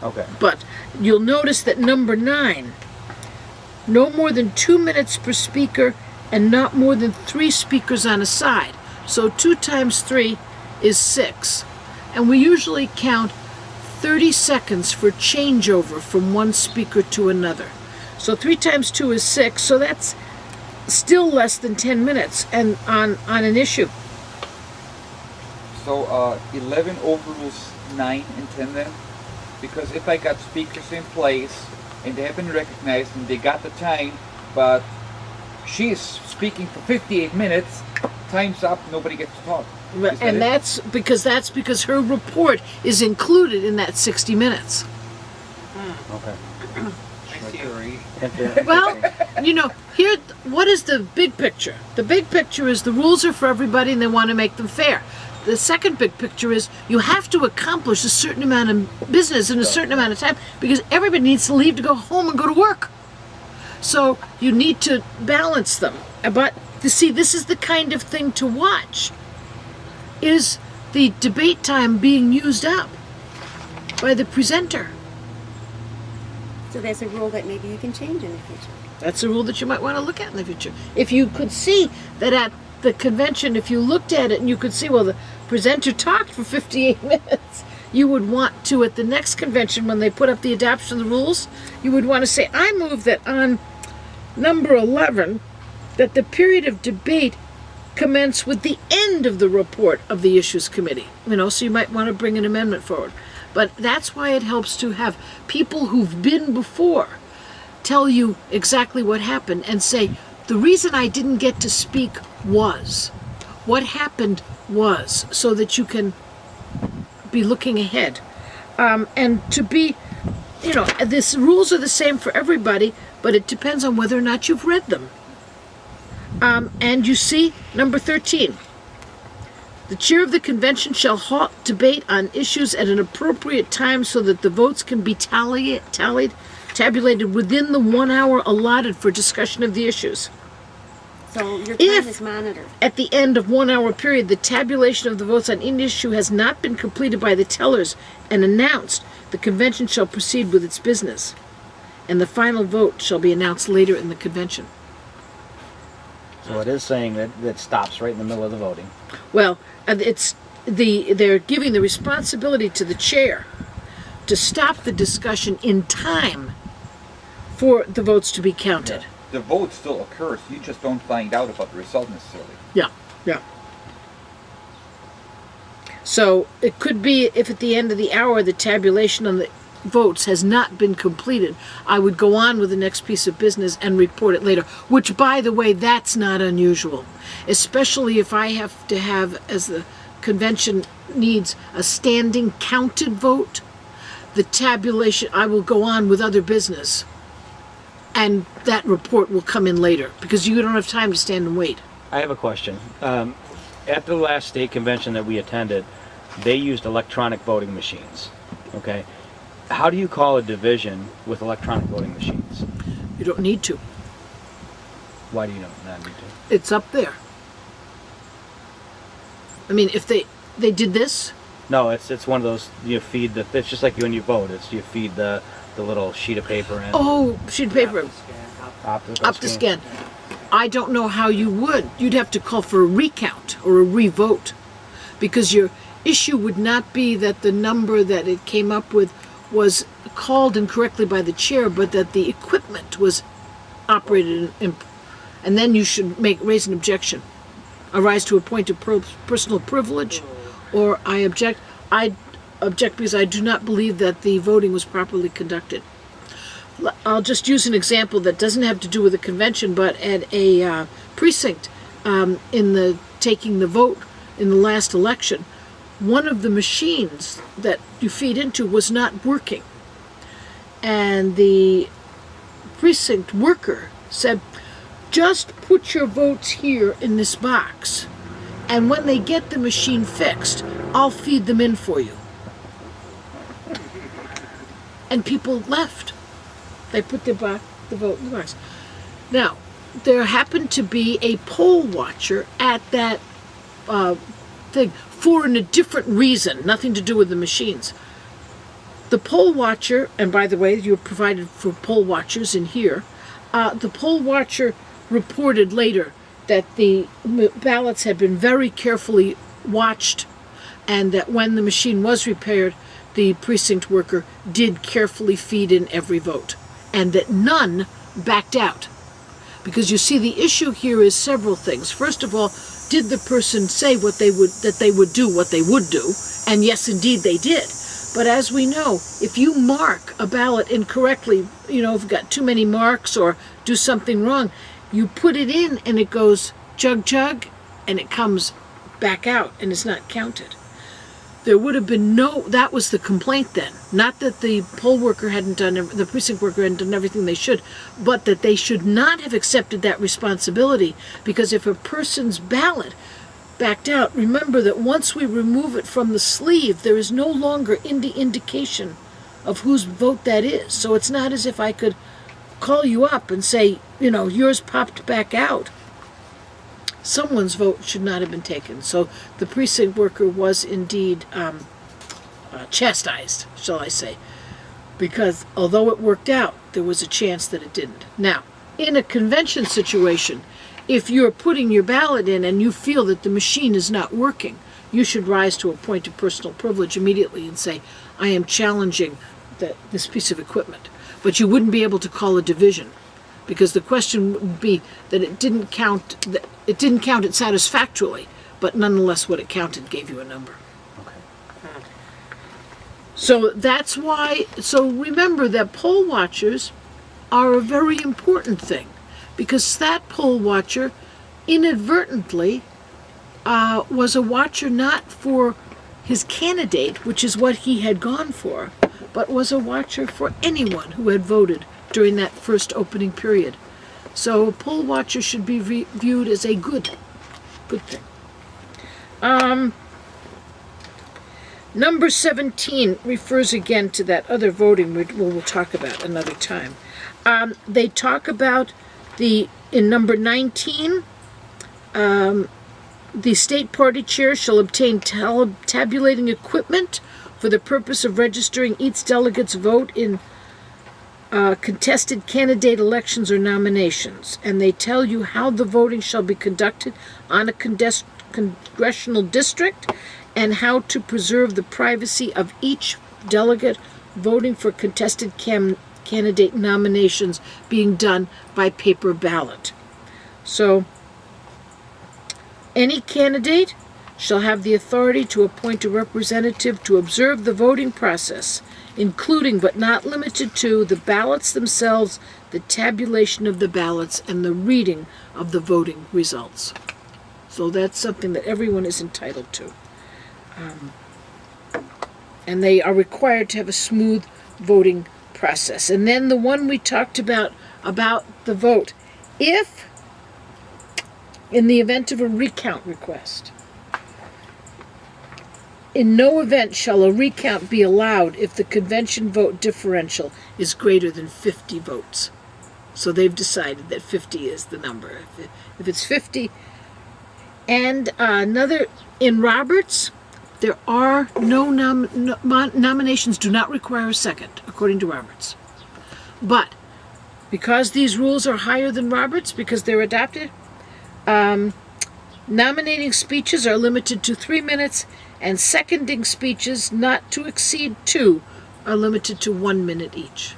Okay. But you'll notice that number 9, no more than 2 minutes per speaker and not more than 3 speakers on a side. So 2 times 3 is 6. And we usually count 30 seconds for changeover from one speaker to another. So 3 times 2 is 6, so that's still less than 10 minutes and on an issue. So 11 overrules 9 and 10 then? Because if I got speakers in place and they have been recognized and they got the time, but she's speaking for 58 minutes, time's up, nobody gets to talk. And that's because her report is included in that 60 minutes. Okay. Well, you know, here, what is the big picture? The big picture is the rules are for everybody and they want to make them fair. The second big picture is you have to accomplish a certain amount of business in a certain amount of time because everybody needs to leave to go home and go to work. So you need to balance them. But to see, this is the kind of thing to watch. Is the debate time being used up by the presenter? So that's a rule that maybe you can change in the future. That's a rule that you might want to look at in the future. If you could see that at the convention, if you looked at it and you could see, well, the presenter talked for 58 minutes, you would want to, at the next convention, when they put up the adoption of the rules, you would want to say, I move that on number 11, that the period of debate commence with the end of the report of the issues committee. You know, so you might want to bring an amendment forward. But that's why it helps to have people who've been before tell you exactly what happened and say, the reason I didn't get to speak was, what happened was, so that you can be looking ahead. And to be, you know, these rules are the same for everybody, but it depends on whether or not you've read them. And you see, number 13, the chair of the convention shall halt debate on issues at an appropriate time so that the votes can be tabulated within the 1 hour allotted for discussion of the issues. So your time is monitored. At the end of 1 hour period, the tabulation of the votes on any issue has not been completed by the tellers and announced, the convention shall proceed with its business, and the final vote shall be announced later in the convention. So it is saying that it stops right in the middle of the voting. Well, they're giving the responsibility to the chair to stop the discussion in time for the votes to be counted. Yeah. The vote still occurs, you just don't find out about the result necessarily. Yeah, yeah. So it could be if at the end of the hour the tabulation on the votes has not been completed, I would go on with the next piece of business and report it later, which, by the way, that's not unusual, especially if I have to have, as the convention needs, a standing counted vote. The tabulation, I will go on with other business, and that report will come in later because you don't have time to stand and wait. I have a question. At the last state convention that we attended, they used electronic voting machines. Okay, how do you call a division with electronic voting machines? You don't need to. Why do you not need to? It's up there. I mean, if they did this. No, it's one of those, you feed the, it's just like when you vote, it's you feed the little sheet of paper in. Oh, sheet of paper. Optical scan. I don't know how you would. You'd have to call for a recount or a revote, because your issue would not be that the number that it came up with was called incorrectly by the chair, but that the equipment was operated and then you should raise an objection. Arise to a point of personal privilege, or I object because I do not believe that the voting was properly conducted. I'll just use an example that doesn't have to do with the convention, but at a precinct in the taking the vote in the last election, one of the machines that you feed into was not working. And the precinct worker said, just put your votes here in this box, and when they get the machine fixed, I'll feed them in for you. And people left. They put the vote in the box. Now, there happened to be a poll watcher at that thing for a different reason, nothing to do with the machines. The poll watcher, and by the way, you're provided for poll watchers in here, the poll watcher reported later that the ballots had been very carefully watched, and that when the machine was repaired, the precinct worker did carefully feed in every vote, and that none backed out. Because you see, the issue here is several things. First of all, did the person say that they would do what they would do? And yes, indeed they did. But as we know, if you mark a ballot incorrectly, if you've got too many marks or do something wrong, you put it in and it goes jug jug and it comes back out and it's not counted. There would have been that was the complaint then. Not that the the precinct worker hadn't done everything they should, but that they should not have accepted that responsibility, because if a person's ballot backed out, remember that once we remove it from the sleeve, there is no longer any indication of whose vote that is. So it's not as if I could call you up and say, yours popped back out. Someone's vote should not have been taken. So the precinct worker was indeed chastised, shall I say, because although it worked out, there was a chance that it didn't. Now, in a convention situation, if you're putting your ballot in and you feel that the machine is not working, you should rise to a point of personal privilege immediately and say, I am challenging this piece of equipment. But you wouldn't be able to call a division, because the question would be that it didn't count it satisfactorily, but nonetheless what it counted gave you a number. Okay. So that's why, remember that poll watchers are a very important thing, because that poll watcher inadvertently was a watcher not for his candidate, which is what he had gone for, but was a watcher for anyone who had voted during that first opening period. So a poll watcher should be viewed as a good thing. Number 17 refers again to that other voting we'll talk about another time. They talk about in number 19, the state party chair shall obtain tabulating equipment for the purpose of registering each delegate's vote in contested candidate elections or nominations. And they tell you how the voting shall be conducted on a congressional district and how to preserve the privacy of each delegate voting for contested candidate nominations being done by paper ballot. So, any candidate shall have the authority to appoint a representative to observe the voting process, including but not limited to the ballots themselves, the tabulation of the ballots, and the reading of the voting results. So that's something that everyone is entitled to. And they are required to have a smooth voting process. And then the one we talked about the vote. If, in the event of a recount request, in no event shall a recount be allowed if the convention vote differential is greater than 50 votes. So they've decided that 50 is the number. If it's 50, and in Roberts, there are no nominations do not require a second, according to Roberts. But because these rules are higher than Roberts, because they're adopted, nominating speeches are limited to 3 minutes, and seconding speeches not to exceed 2 are limited to 1 minute each.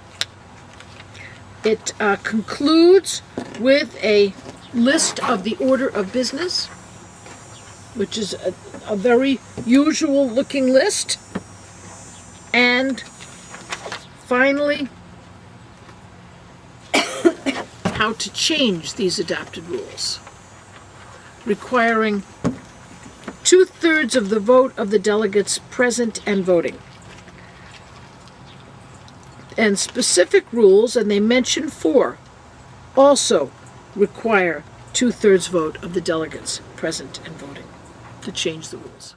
It concludes with a list of the order of business, which is a very usual looking list. And finally, how to change these adopted rules, requiring 2/3 of the vote of the delegates present and voting. And specific rules, and they mention 4, also require 2/3 vote of the delegates present and voting to change the rules.